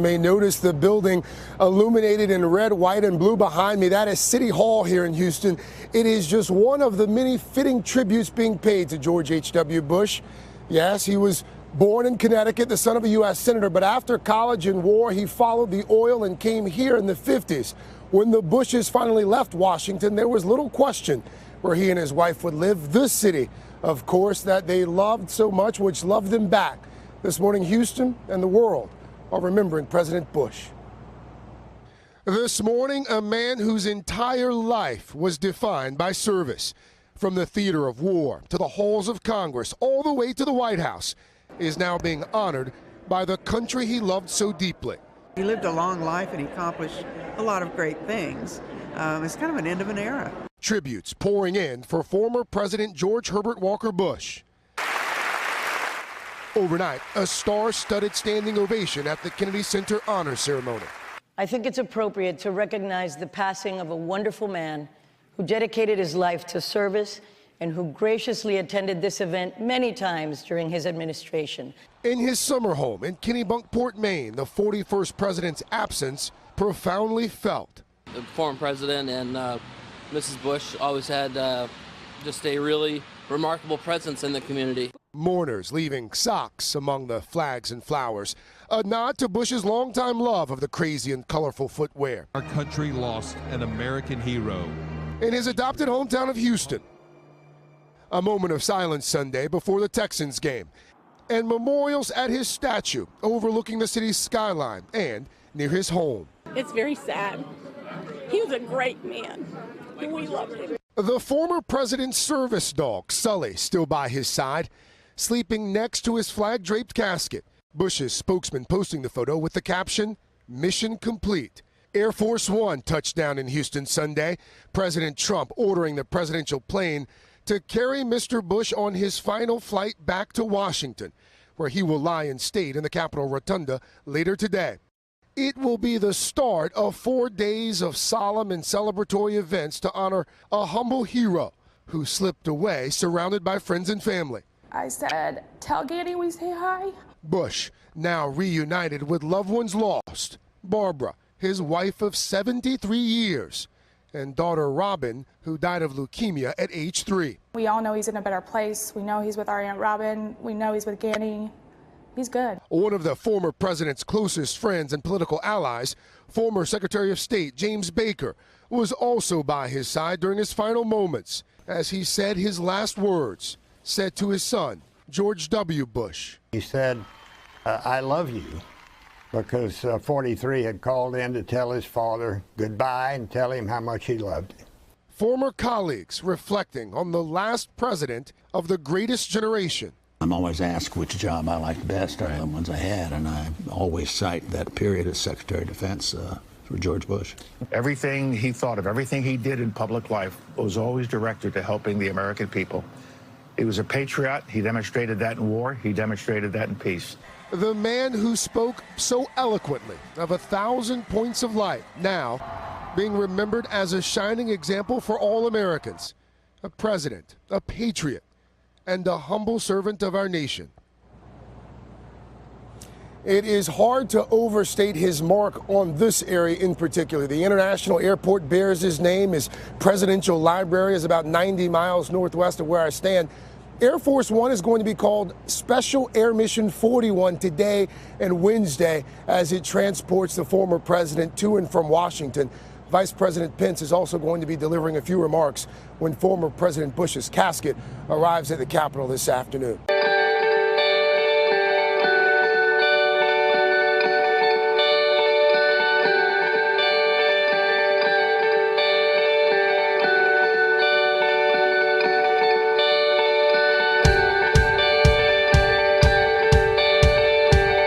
may notice the building illuminated in red, white, and blue behind me. That is City Hall here in Houston. It is just one of the many fitting tributes being paid to George H.W. Bush. Yes, he was born in Connecticut, the son of a U.S. senator, but after college and war, he followed the oil and came here in the 50s. When the Bushes finally left Washington, there was little question where he and his wife would live. The city, of course, that they loved so much, which loved them back. This morning, Houston and the world are remembering President Bush. This morning, a man whose entire life was defined by service, from the theater of war to the halls of Congress, all the way to the White House, is now being honored by the country he loved so deeply. He lived a long life and he accomplished a lot of great things. It's kind of an end of an era. Tributes pouring in for former President George Herbert Walker Bush. Overnight, a star-studded standing ovation at the Kennedy Center honor ceremony. I think it's appropriate to recognize the passing of a wonderful man who dedicated his life to service and who graciously attended this event many times during his administration. In his summer home in Kennebunkport, Maine, the 41st president's absence profoundly felt. The former president and Mrs. Bush always had just a really remarkable presence in the community. Mourners leaving socks among the flags and flowers, a nod to Bush's longtime love of the crazy and colorful footwear. Our country lost an American hero. In his adopted hometown of Houston, a moment of silence Sunday before the Texans game, and memorials at his statue overlooking the city's skyline and near his home. It's very sad. He was a great man. We loved him. The former president's service dog, Sully, still by his side, sleeping next to his flag-draped casket. Bush's spokesman posting the photo with the caption, "Mission complete." Air Force One touched down in Houston Sunday. President Trump ordering the presidential plane to carry Mr. Bush on his final flight back to Washington, where he will lie in state in the Capitol Rotunda later today. It will be the start of 4 days of solemn and celebratory events to honor a humble hero who slipped away surrounded by friends and family. I said, "Tell Ganny we say hi." Bush, now reunited with loved ones lost. Barbara, his wife of 73 years, and daughter Robin, who died of leukemia at age 3. We all know he's in a better place. We know he's with our Aunt Robin. We know he's with Ganny. He's good. One of the former president's closest friends and political allies, former Secretary of State James Baker, was also by his side during his final moments as he said his last words, said to his son, George W. Bush. He said, "I love you," because 43 had called in to tell his father goodbye and tell him how much he loved him. Former colleagues reflecting on the last president of the greatest generation. I'm always asked which job I liked best out of the ones I had, and I always cite that period as Secretary of Defense for George Bush. Everything he thought of, everything he did in public life was always directed to helping the American people. He was a patriot. He demonstrated that in war. He demonstrated that in peace. The man who spoke so eloquently of 1,000 points of light, now being remembered as a shining example for all Americans, a president, a patriot, and a humble servant of our nation. It is hard to overstate his mark on this area in particular. The International Airport bears his name. His presidential library is about 90 miles northwest of where I stand. Air Force One is going to be called Special Air Mission 41 today and Wednesday as it transports the former president to and from Washington. Vice President Pence is also going to be delivering a few remarks when former President Bush's casket arrives at the Capitol this afternoon.